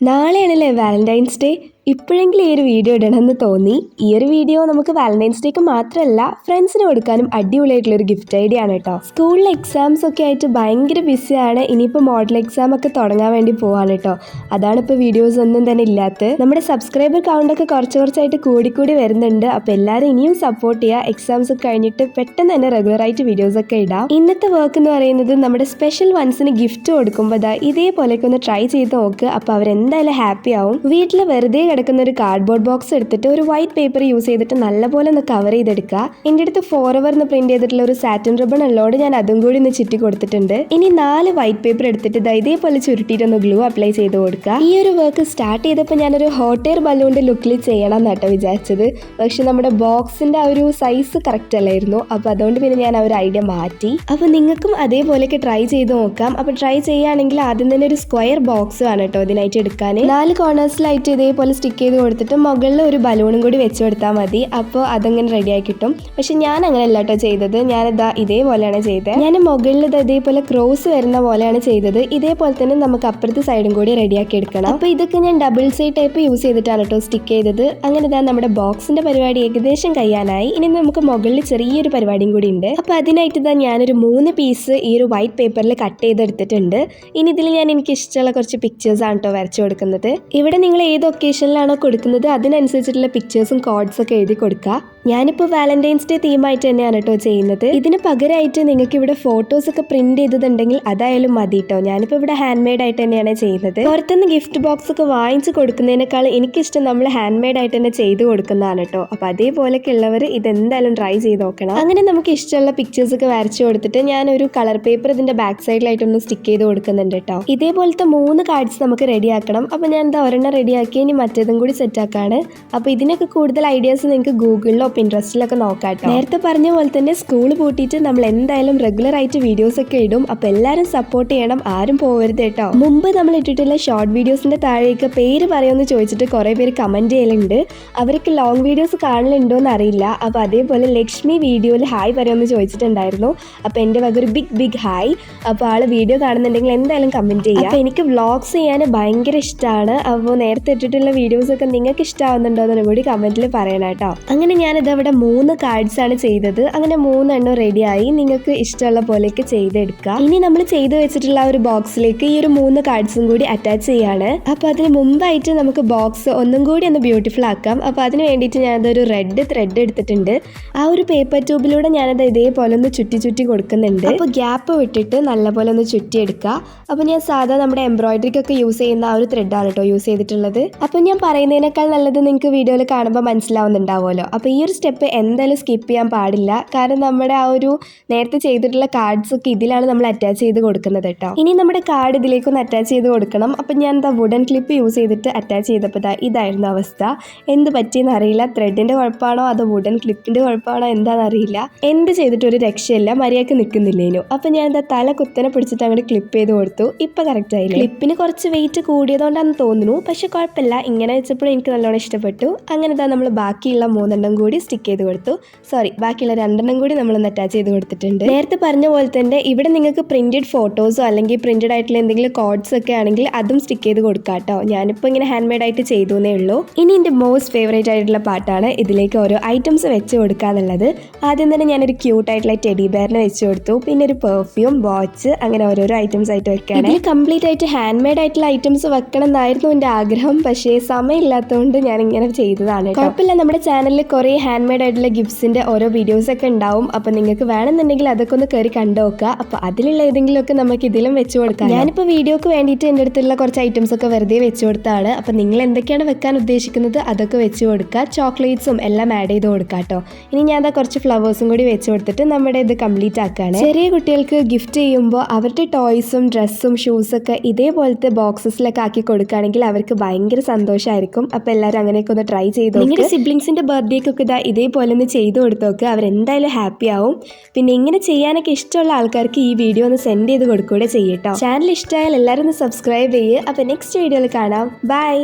നാളെയാണല്ലേ Valentine's day. ഇപ്പോഴെങ്കിലും ഈ ഒരു വീഡിയോ ഇടണമെന്ന് തോന്നി. ഈ ഒരു വീഡിയോ നമുക്ക് വാലന്റൈൻസ് ഡേക്ക് മാത്രമല്ല ഫ്രണ്ട്സിന് കൊടുക്കാനും അടിപൊളിയായിട്ടുള്ളൊരു ഗിഫ്റ്റ് ഐഡിയ ആണ് കേട്ടോ. സ്കൂളിലെ എക്സാംസ് ഒക്കെ ആയിട്ട് ഭയങ്കര ബിസിയാണ്. ഇനിയിപ്പോൾ മോഡൽ എക്സാം ഒക്കെ തുടങ്ങാൻ വേണ്ടി പോവാണ് കേട്ടോ. അതാണ് ഇപ്പോൾ വീഡിയോസ് ഒന്നും തന്നെ ഇല്ലാത്തത്. നമ്മുടെ സബ്സ്ക്രൈബർ കൗണ്ടൊക്കെ കുറച്ചായിട്ട് കൂടിക്കൂടി വരുന്നുണ്ട്. അപ്പോൾ എല്ലാവരും ഇനിയും സപ്പോർട്ട് ചെയ്യുക. എക്സാംസ് ഒക്കെ കഴിഞ്ഞിട്ട് പെട്ടെന്ന് തന്നെ റെഗുലറായിട്ട് വീഡിയോസ് ഒക്കെ ഇടാം. ഇന്നത്തെ വർക്ക് എന്ന് പറയുന്നത് നമ്മുടെ സ്പെഷ്യൽ വൺസിന് ഗിഫ്റ്റ് കൊടുക്കുമ്പോൾ ഇതേപോലെയൊക്കെ ഒന്ന് ട്രൈ ചെയ്ത് നോക്ക്. അപ്പോൾ അവരെന്തായാലും ഹാപ്പി ആവും. വീട്ടിൽ വെറുതെ കിടക്കുന്ന ഒരു കാർഡ്ബോർഡ് ബോക്സ് എടുത്തിട്ട് ഒരു വൈറ്റ് പേപ്പർ യൂസ് ചെയ്തിട്ട് നല്ലപോലെ ഒന്ന് കവർ ചെയ്തെടുക്കുക. എൻ്റെ അടുത്ത് ഫോറെവർ എന്ന് പ്രിന്റ് ചെയ്തിട്ടുള്ള ഒരു സാറ്റിൻ റിബൺ ഉള്ളതുകൊണ്ട് ഞാൻ അതും കൂടി ഒന്ന് ചുറ്റി കൊടുത്തിട്ടുണ്ട്. ഇനി 4 വൈറ്റ് പേപ്പർ എടുത്തിട്ട് ഇതേപോലെ ചുരുട്ടിയിട്ടൊന്ന് ഗ്ലൂ അപ്ലൈ ചെയ്ത് കൊടുക്കുക. ഈ ഒരു വർക്ക് സ്റ്റാർട്ട് ചെയ്തപ്പോൾ ഞാനൊരു ഹോട്ട് എയർ ബലൂണിന്റെ ലുക്കിൽ ചെയ്യണം എന്നാട്ടോ വിചാരിച്ചത്. പക്ഷെ നമ്മുടെ ബോക്സിന്റെ ആ ഒരു സൈസ് കറക്റ്റ് അല്ലായിരുന്നു. അപ്പോൾ അതുകൊണ്ട് പിന്നെ ഞാൻ ആ ഒരു ഐഡിയ മാറ്റി. അപ്പോൾ നിങ്ങൾക്കും അതേപോലെയൊക്കെ ട്രൈ ചെയ്ത് നോക്കാം. അപ്പോൾ ട്രൈ ചെയ്യുകയാണെങ്കിൽ ആദ്യം തന്നെ ഒരു സ്ക്വയർ ബോക്സ് ആണ് കേട്ടോ ഇതിനായിട്ട് എടുക്കാൻ. 4 കോർണേഴ്സിലായിട്ട് ഇതേപോലെ സ്റ്റിക്ക് ചെയ്ത് കൊടുത്തിട്ട് മുകളിൽ ഒരു ബലൂണും കൂടി വെച്ച് കൊടുത്താൽ മതി. അപ്പോൾ അതങ്ങനെ റെഡിയായി കിട്ടും. പക്ഷെ ഞാൻ അങ്ങനെ അല്ല കേട്ടോ ചെയ്തത്. ഞാനിതാ ഇതേപോലെയാണ് ചെയ്തത്. ഞാൻ മുകളിൽ ഇതേപോലെ ക്രോസ് വരുന്ന പോലെയാണ് ചെയ്തത്. ഇതേപോലെ തന്നെ നമുക്ക് അപ്പുറത്തെ സൈഡും കൂടി റെഡിയാക്കി എടുക്കണം. അപ്പോൾ ഇതൊക്കെ ഞാൻ ഡബിൾ സൈഡ് ടൈപ്പ് യൂസ് ചെയ്തിട്ടാണ് കേട്ടോ സ്റ്റിക്ക് ചെയ്തത്. അങ്ങനെ ഇതാ നമ്മുടെ ബോക്സിന്റെ പരിപാടി ഏകദേശം കഴിയാനായി. ഇനി നമുക്ക് മുകളിൽ ചെറിയൊരു പരിപാടിയും കൂടി ഉണ്ട്. അപ്പോൾ അതിനായിട്ട് ഇതാ ഞാനൊരു 3 പീസ് ഈ ഒരു വൈറ്റ് പേപ്പറിൽ കട്ട് ചെയ്തെടുത്തിട്ടുണ്ട്. ഇനി ഇതിൽ ഞാൻ എനിക്ക് ഇഷ്ടമുള്ള കുറച്ച് പിക്ചേഴ്സ് ആണ് കേട്ടോ വരച്ചു കൊടുക്കുന്നത്. ഇവിടെ നിങ്ങൾ ഏത് ഒക്കേഷനിലാണോ കൊടുക്കുന്നത് അതിനനുസരിച്ചിട്ടുള്ള പിക്ചേഴ്സും കോഡ്സ് ഒക്കെ എഴുതി കൊടുക്കുക. ഞാനിപ്പോൾ വാലന്റൈൻസ് ഡേ തീമായിട്ട് തന്നെയാണ് കേട്ടോ ചെയ്യുന്നത്. ഇതിന് പകരമായിട്ട് നിങ്ങൾക്ക് ഇവിടെ ഫോട്ടോസ് ഒക്കെ പ്രിന്റ് ചെയ്തിട്ടുണ്ടെങ്കിൽ അതായാലും മതി കേട്ടോ. ഞാനിപ്പോൾ ഇവിടെ ഹാൻഡ് മെയ്ഡ് ആയിട്ട് തന്നെയാണ് ചെയ്യുന്നത്. പുറത്തുനിന്ന് ഗിഫ്റ്റ് ബോക്സ് ഒക്കെ വാങ്ങിച്ച് കൊടുക്കുന്നതിനേക്കാൾ എനിക്കിഷ്ടം നമ്മൾ ഹാൻഡ് മെയ്ഡ് ആയിട്ട് തന്നെ ചെയ്ത് കൊടുക്കുന്നതാണ് കേട്ടോ. അപ്പോൾ അതേപോലെയൊക്കെ ഉള്ളവർ ഇതെന്തായാലും ട്രൈ ചെയ്ത് നോക്കണം. അങ്ങനെ നമുക്ക് ഇഷ്ടമുള്ള പിക്ചേഴ്സ് ഒക്കെ വരച്ചു കൊടുത്തിട്ട് ഞാനൊരു കളർ പേപ്പർ ഇതിന്റെ ബാക്ക് സൈഡിലായിട്ടൊന്ന് സ്റ്റിക്ക് ചെയ്ത് കൊടുക്കുന്നുണ്ട് കേട്ടോ. ഇതേപോലത്തെ 3 കാർഡ്സ് നമുക്ക് റെഡിയാക്കണം. അപ്പോൾ ഞാൻ എന്താ ഒരെണ്ണം റെഡിയാക്കി ഇനി മറ്റേതും കൂടി സെറ്റാക്കാണ്. അപ്പോൾ ഇതിനൊക്കെ കൂടുതൽ ഐഡിയാസ് നിങ്ങൾക്ക് ഗൂഗിളിലോ പിൻട്രസ്റ്റിലൊക്കെ നോക്കാട്ടോ. നേരത്തെ പറഞ്ഞ പോലെ തന്നെ സ്കൂൾ പൂട്ടിയിട്ട് നമ്മൾ എന്തായാലും റെഗുലർ ആയിട്ട് വീഡിയോസ് ഒക്കെ ഇടും. അപ്പോൾ എല്ലാവരും സപ്പോർട്ട് ചെയ്യണം, ആരും പോകരുത് കേട്ടോ. മുമ്പ് നമ്മൾ ഇട്ടിട്ടുള്ള ഷോർട്ട് വീഡിയോസിന്റെ താഴേക്ക് പേര് പറയുമെന്ന് ചോദിച്ചിട്ട് കുറേ പേര് കമന്റ് ചെയ്യലുണ്ട്. അവർക്ക് ലോങ് വീഡിയോസ് കാണലുണ്ടോ എന്ന് അറിയില്ല. അപ്പോൾ അതേപോലെ ലക്ഷ്മി വീഡിയോയിൽ ഹായ് പറയുമെന്ന് ചോദിച്ചിട്ടുണ്ടായിരുന്നു. അപ്പോൾ എൻ്റെ വക ഒരു ബിഗ് ഹായ്. അപ്പോൾ ആൾ വീഡിയോ കാണുന്നുണ്ടെങ്കിൽ എന്തായാലും കമന്റ് ചെയ്യുക. അപ്പോൾ എനിക്ക് വ്ളോഗ്സ് ചെയ്യാൻ ഭയങ്കര ഇഷ്ടമാണ്. അപ്പോൾ നേരത്തെ ഇട്ടിട്ടുള്ള വീഡിയോസ് ഒക്കെ നിങ്ങൾക്ക് ഇഷ്ടമാവുന്നുണ്ടോ എന്നും കൂടി കമന്റിൽ പറയണം കേട്ടോ. അങ്ങനെ ഞാനിത് അവിടെ 3 കാർഡ്സ് ആണ് ചെയ്തത്. അങ്ങനെ 3 എണ്ണം റെഡിയായി. നിങ്ങൾക്ക് ഇഷ്ടമുള്ള പോലെയൊക്കെ ചെയ്തെടുക്കുക. ഇനി നമ്മൾ ചെയ്ത് വെച്ചിട്ടുള്ള ഒരു ബോക്സിലേക്ക് ഈ ഒരു 3 കാർഡ്സും കൂടി അറ്റാച്ച് ചെയ്യാണ്. അപ്പോൾ അതിന് മുമ്പായിട്ട് നമുക്ക് ബോക്സ് ഒന്നും കൂടി ഒന്ന് ബ്യൂട്ടിഫുൾ ആക്കാം. അപ്പോൾ അതിന് വേണ്ടിയിട്ട് ഞാനതൊരു റെഡ് ത്രെഡ് എടുത്തിട്ടുണ്ട്. ആ ഒരു പേപ്പർ ട്യൂബിലൂടെ ഞാനത് ഇതേപോലെ ഒന്ന് ചുറ്റി കൊടുക്കുന്നുണ്ട്. അപ്പോൾ ഗ്യാപ്പ് വിട്ടിട്ട് നല്ലപോലെ ഒന്ന് ചുറ്റിയെടുക്കുക. അപ്പോൾ ഞാൻ സാധാ നമ്മുടെ എംബ്രോയിഡറിക്കൊക്കെ യൂസ് ചെയ്യുന്ന ആ ഒരു ത്രെഡാണ് കേട്ടോ യൂസ് ചെയ്തിട്ടുള്ളത്. അപ്പോൾ ഞാൻ പറയുന്നതിനേക്കാൾ നല്ലത് നിങ്ങൾക്ക് വീഡിയോയിൽ കാണുമ്പോൾ മനസ്സിലാവുന്നുണ്ടാവുമല്ലോ. അപ്പോൾ ഈ ഒരു സ്റ്റെപ്പ് എന്തായാലും സ്കിപ്പ് ചെയ്യാൻ പാടില്ല. കാരണം നമ്മുടെ ആ ഒരു നേരത്തെ ചെയ്തിട്ടുള്ള കാർഡ്സ് ഒക്കെ ഇതിലാണ് നമ്മൾ അറ്റാച്ച് ചെയ്ത് കൊടുക്കുന്നത് കേട്ടോ. ഇനി നമ്മുടെ കാർഡ് ഇതിലേക്കൊന്ന് അറ്റാച്ച് ചെയ്ത് കൊടുക്കണം. അപ്പം ഞാൻ എന്താ വുഡൻ ക്ലിപ്പ് യൂസ് ചെയ്തിട്ട് അറ്റാച്ച് ചെയ്തപ്പോൾ ഇതായിരുന്നു അവസ്ഥ. എന്ത് പറ്റിയെന്ന് അറിയില്ല. ത്രെഡിൻ്റെ കുഴപ്പമാണോ അതോ വുഡൻ ക്ലിപ്പിൻ്റെ കുഴപ്പമാണോ എന്താണെന്ന് അറിയില്ല. എന്ത് ചെയ്തിട്ട് ഒരു രക്ഷയില്ല, മര്യാദക്ക് നിൽക്കുന്നില്ലേനു. അപ്പം ഞാൻ എന്താ തല കുത്തനെ പിടിച്ചിട്ട് അങ്ങോട്ട് ക്ലിപ്പ് ചെയ്ത് കൊടുത്തു. ഇപ്പം കറക്റ്റ് ആയില്ലേ. ക്ലിപ്പിന് കുറച്ച് വെയിറ്റ് കൂടിയതുകൊണ്ടാണെന്ന് തോന്നുന്നു. പക്ഷെ കുഴപ്പമില്ല, ഇങ്ങനെ വെച്ചപ്പോഴും എനിക്ക് നല്ലോണം ഇഷ്ടപ്പെട്ടു. അങ്ങനെ ഇതാ നമ്മൾ ബാക്കിയുള്ള 3 എണ്ണം കൂടി സ്റ്റിക്ക് ചെയ്ത് കൊടുത്തു. ബാക്കിയുള്ള 2 എണ്ണം കൂടി നമ്മളൊന്ന് അറ്റാച്ച് ചെയ്ത് കൊടുത്തിട്ടുണ്ട്. നേരത്തെ പറഞ്ഞ പോലെ തന്നെ ഇവിടെ നിങ്ങൾക്ക് പ്രിന്റഡ് ഫോട്ടോസോ അല്ലെങ്കിൽ പ്രിന്റഡ് ആയിട്ടുള്ള എന്തെങ്കിലും കോഡ്സ് ഒക്കെ ആണെങ്കിൽ അതും സ്റ്റിക്ക് ചെയ്ത് കൊടുക്കാം കേട്ടോ. ഞാനിപ്പോൾ ഇങ്ങനെ ഹാൻഡ് മെയ്ഡ് ആയിട്ട് ചെയ്തേ ഉള്ളൂ. ഇനി എൻ്റെ മോസ്റ്റ് ഫേവറേറ്റ് ആയിട്ടുള്ള പാർട്ടാണ് ഇതിലേക്ക് ഓരോ ഐറ്റംസ് വെച്ച് കൊടുക്കുക എന്നുള്ളത്. ആദ്യം തന്നെ ഞാനൊരു ക്യൂട്ട് ആയിട്ടുള്ള ടെഡി ബെയറിനെ വെച്ച് കൊടുത്തു. പിന്നെ ഒരു പെർഫ്യൂം, വാച്ച്, അങ്ങനെ ഓരോരോ ഐറ്റംസ് ആയിട്ട് വെക്കുകയാണ്. ഇതിൽ കംപ്ലീറ്റ് ആയിട്ട് ഹാൻഡ് മെയ്ഡ് ആയിട്ടുള്ള ഐറ്റംസ് വെക്കണം എന്നായിരുന്നു എൻ്റെ ആഗ്രഹം. പക്ഷേ സമയമില്ലാത്തതുകൊണ്ട് ഞാൻ ഇങ്ങനെ ചെയ്തതാണ്. കുഴപ്പമില്ല, നമ്മുടെ ചാനലിൽ കുറേ ഹാൻഡ് മെയ്ഡ് ആയിട്ടുള്ള ഗിഫ്റ്റ്സിൻ്റെ ഓരോ വീഡിയോസ് ഒക്കെ ഉണ്ടാവും. അപ്പോൾ നിങ്ങൾക്ക് വേണമെന്നുണ്ടെങ്കിൽ അതൊക്കെ ഒന്ന് കയറി കണ്ടു നോക്കുക. അപ്പോൾ അതിലുള്ള ഏതെങ്കിലുമൊക്കെ നമുക്ക് ഇതിലും വെച്ച് കൊടുക്കാം. ഞാനിപ്പോൾ വീഡിയോക്ക് വേണ്ടിയിട്ട് എൻ്റെ അടുത്തുള്ള കുറച്ച് ഐറ്റംസ് ഒക്കെ വെറുതെ വെച്ച് കൊടുത്താണ്. അപ്പോൾ നിങ്ങൾ എന്തൊക്കെയാണ് വെക്കാൻ ഉദ്ദേശിക്കുന്നത് അതൊക്കെ വെച്ച് കൊടുക്കുക. ചോക്ലേറ്റ്സും എല്ലാം ആഡ് ചെയ്ത് കൊടുക്കുക കേട്ടോ. ഇനി ഞാൻ എന്താ കുറച്ച് ഫ്ലവേഴ്സും കൂടി വെച്ച് കൊടുത്തിട്ട് നമ്മുടെ ഇത് കംപ്ലീറ്റ് ആക്കുകയാണ്. ചെറിയ കുട്ടികൾക്ക് ഗിഫ്റ്റ് ചെയ്യുമ്പോൾ അവരുടെ ടോയ്സും ഡ്രസ്സും ഷൂസൊക്കെ ഇതേപോലത്തെ ബോക്സസിലൊക്കെ ആക്കി കൊടുക്കുകയാണെങ്കിൽ അവർക്ക് ഭയങ്കര സന്തോഷമായിരിക്കും. അപ്പോൾ എല്ലാവരും അങ്ങനെയൊക്കെ ഒന്ന് ട്രൈ ചെയ്ത് നിങ്ങളുടെ സിബ്ലിങ്സിൻ്റെ ബർത്ത്ഡേക്കൊക്കെ ഇതേപോലെ ഒന്ന് ചെയ്ത് കൊടുത്തോക്ക്. അവരെന്തായാലും ഹാപ്പി ആവും. പിന്നെ ഇങ്ങനെ ചെയ്യാനൊക്കെ ഇഷ്ടമുള്ള ആൾക്കാർക്ക് ഈ വീഡിയോ ഒന്ന് സെൻഡ് ചെയ്ത് കൊടുക്കുകയും ചെയ്യട്ടോ. ചാനൽ ഇഷ്ടമായാൽ എല്ലാവരും ഒന്ന് സബ്സ്ക്രൈബ് ചെയ്യുക. അപ്പോൾ നെക്സ്റ്റ് വീഡിയോയിൽ കാണാം. ബൈ.